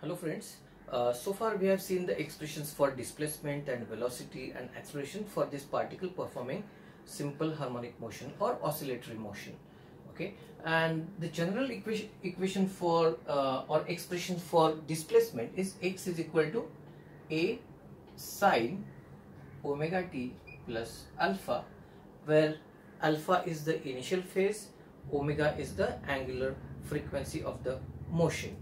Hello friends, so far we have seen the expressions for displacement and velocity and acceleration for this particle performing simple harmonic motion or oscillatory motion. Okay, and the general equation for or expression for displacement is x is equal to a sine omega t plus alpha, where alpha is the initial phase, omega is the angular frequency of the motion.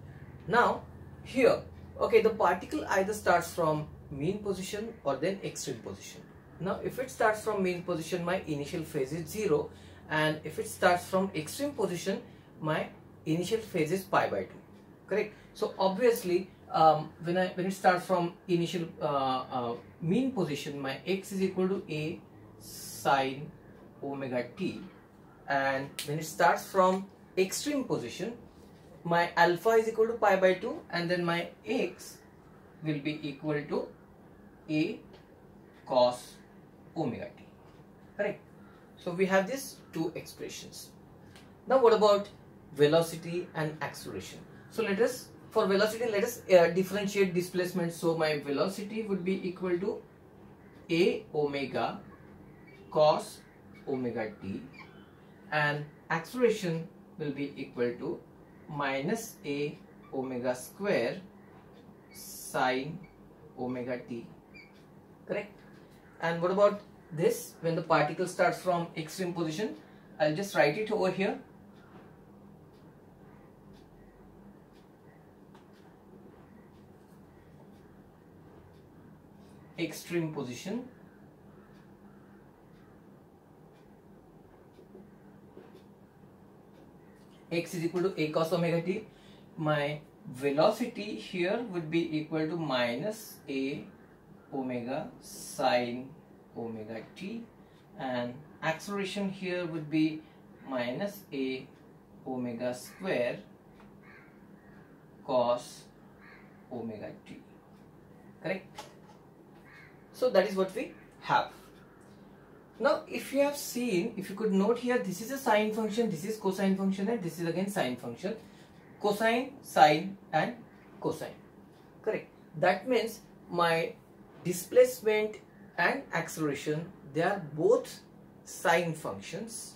Now here, okay, the particle either starts from mean position or then extreme position. Now if it starts from mean position, my initial phase is 0, and if it starts from extreme position, my initial phase is pi by 2, correct? So obviously when it starts from initial mean position, my x is equal to a sine omega t, and when it starts from extreme position, my alpha is equal to pi by 2, and then my x will be equal to a cos omega t, correct? So we have these two expressions. Now what about velocity and acceleration? So for velocity, let us differentiate displacement. So my velocity would be equal to a omega cos omega t, and acceleration will be equal to minus a omega square sine omega t, correct? And what about this? When the particle starts from extreme position, I'll just write it over here. Extreme position, x is equal to a cos omega t. My velocity here would be equal to minus a omega sine omega t, and acceleration here would be minus a omega square cos omega t, correct? So that is what we have. Now if you have seen, if you could note here, this is a sine function, this is cosine function, and this is again sine function. Cosine, sine and cosine, correct? That means my displacement and acceleration, they are both sine functions.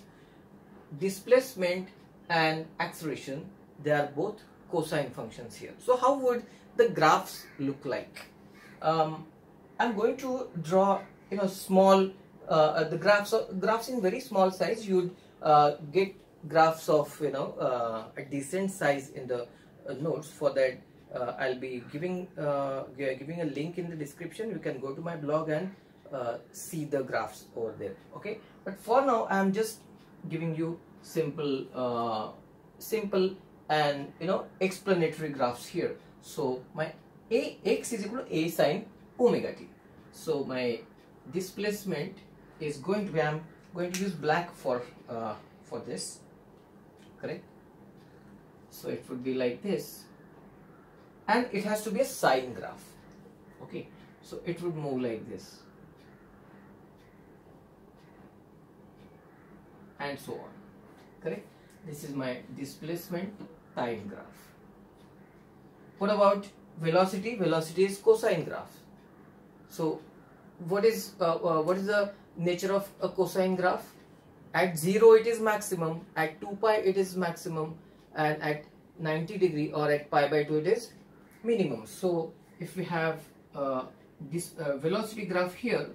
Displacement and acceleration, they are both cosine functions here. So how would the graphs look like? I'm going to draw small the graphs in very small size. You'd get graphs of a decent size in the notes. For that I'll be giving a link in the description. You can go to my blog and see the graphs over there, okay? But for now I'm just giving you simple and explanatory graphs here. So my x is equal to a sine omega t. So my displacement is going to be, I'm going to use black for this, correct? So it would be like this, and it has to be a sine graph, okay? So it would move like this and so on, correct? This is my displacement time graph. What about velocity? Velocity is cosine graph. So what is the nature of a cosine graph? At 0 it is maximum, at 2 pi it is maximum, and at 90 degree or at pi by 2 it is minimum. So if we have this velocity graph here,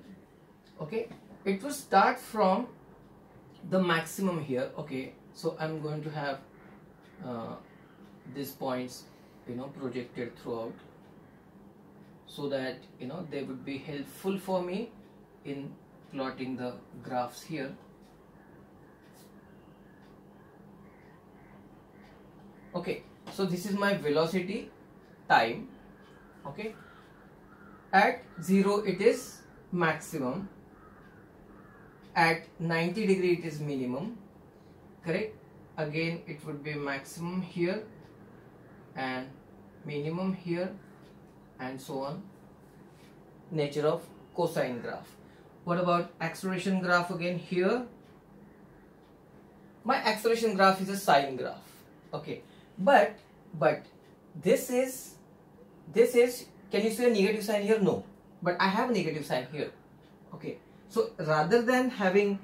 okay, it will start from the maximum here, okay? So I'm going to have these points projected throughout, so that they would be helpful for me in plotting the graphs here. Okay, so this is my velocity time, okay? At 0 it is maximum, at 90 degree it is minimum, correct? Again it would be maximum here and minimum here, and so on. Nature of cosine graph. What about acceleration graph? Again here my acceleration graph is a sine graph, okay? But this is this is, can you see a negative sign here? No, but I have a negative sign here. Okay, so rather than having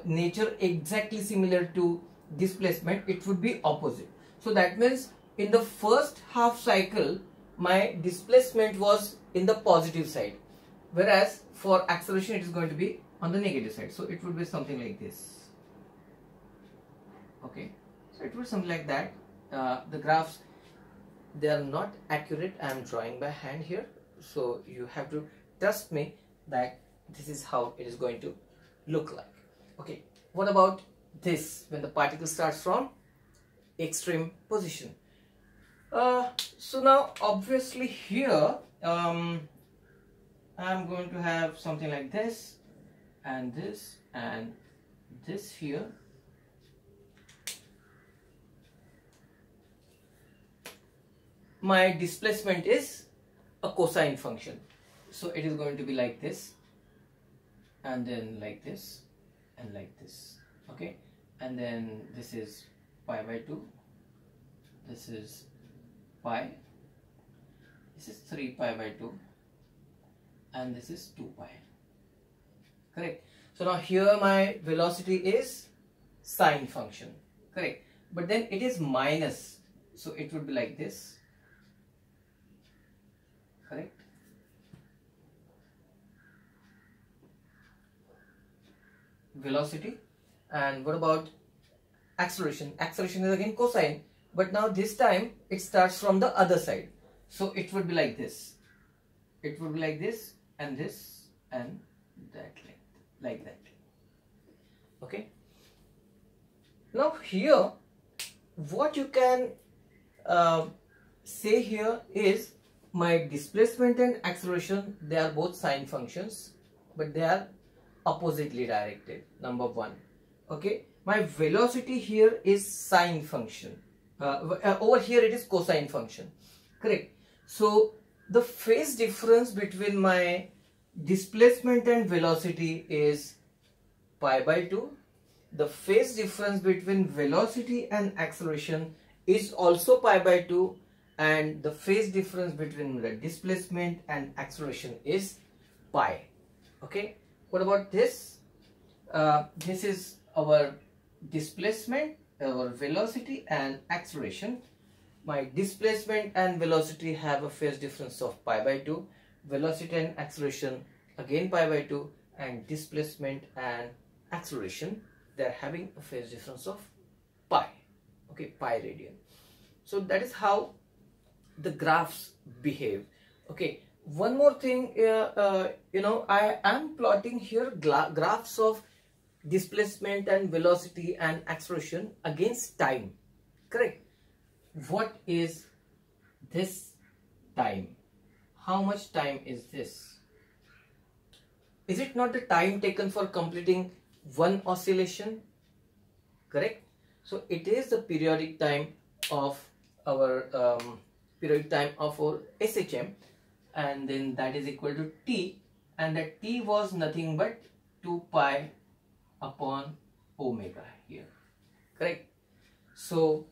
nature exactly similar to displacement, it would be opposite. So that means in the first half cycle my displacement was in the positive side, whereas for acceleration it is going to be on the negative side. So it would be something like this. Okay, so it would be something like that. The graphs, they are not accurate. I am drawing by hand here, so you have to trust me that this is how it is going to look like. Okay, what about this, when the particle starts from extreme position? So now obviously here I'm going to have something like this and this here. My displacement is a cosine function, so it is going to be like this, and then like this, and like this. Okay, and then this is pi by 2, this is pi, this is 3 pi by 2, and this is 2 pi. Correct. So now here my velocity is sine function. Correct. But then it is minus, so it would be like this. Correct. Velocity. And what about acceleration? Acceleration is again cosine, but now this time it starts from the other side, so it would be like this. It would be like this and this and that, like that. Okay. Now here what you can say here is my displacement and acceleration, they are both sine functions, but they are oppositely directed. Number one. Okay, my velocity here is sine function. Over here it is cosine function. Correct. So the phase difference between my displacement and velocity is pi by 2. The phase difference between velocity and acceleration is also pi by 2, and the phase difference between the displacement and acceleration is pi. Okay, what about this? This is our displacement, our velocity and acceleration. My displacement and velocity have a phase difference of pi by 2, velocity and acceleration again pi by 2, and displacement and acceleration, they are having a phase difference of pi. Okay, pi radian. So that is how the graphs behave. Okay, one more thing, I am plotting here graphs of displacement and velocity and acceleration against time. Correct. What is this time? How much time is this? Is it not the time taken for completing one oscillation? Correct. So it is the periodic time of our SHM, and then that is equal to T, and that T was nothing but 2 pi upon omega here. Correct. So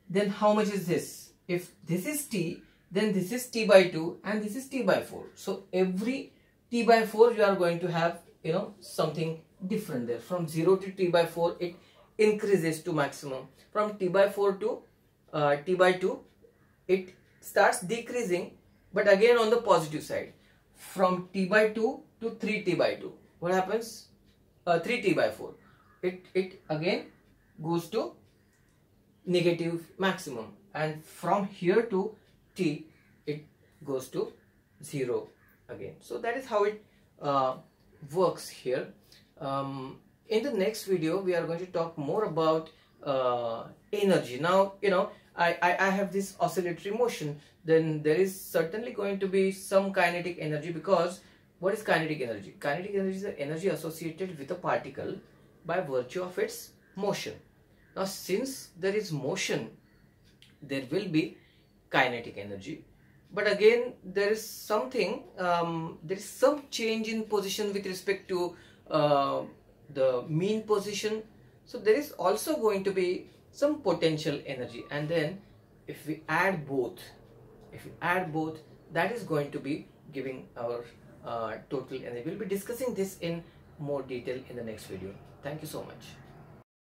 then how much is this? If this is T, then this is T by 2 and this is T by 4. So every T by 4 you are going to have something different there. From 0 to T by 4 it increases to maximum. From T by 4 to T by 2 it starts decreasing, but again on the positive side. From T by 2 to 3T by 2, what happens? 3T by 4, it again goes to negative maximum, and from here to T it goes to 0 again. So that is how it works here. In the next video we are going to talk more about energy. Now I have this oscillatory motion, then there is certainly going to be some kinetic energy, because what is kinetic energy? Kinetic energy is the energy associated with a particle by virtue of its motion. Now since there is motion, there will be kinetic energy, but again there is something, there is some change in position with respect to the mean position, so there is also going to be some potential energy. And then if we add both, If you add both, that is going to be giving our total energy. We'll be discussing this in more detail in the next video. Thank you so much.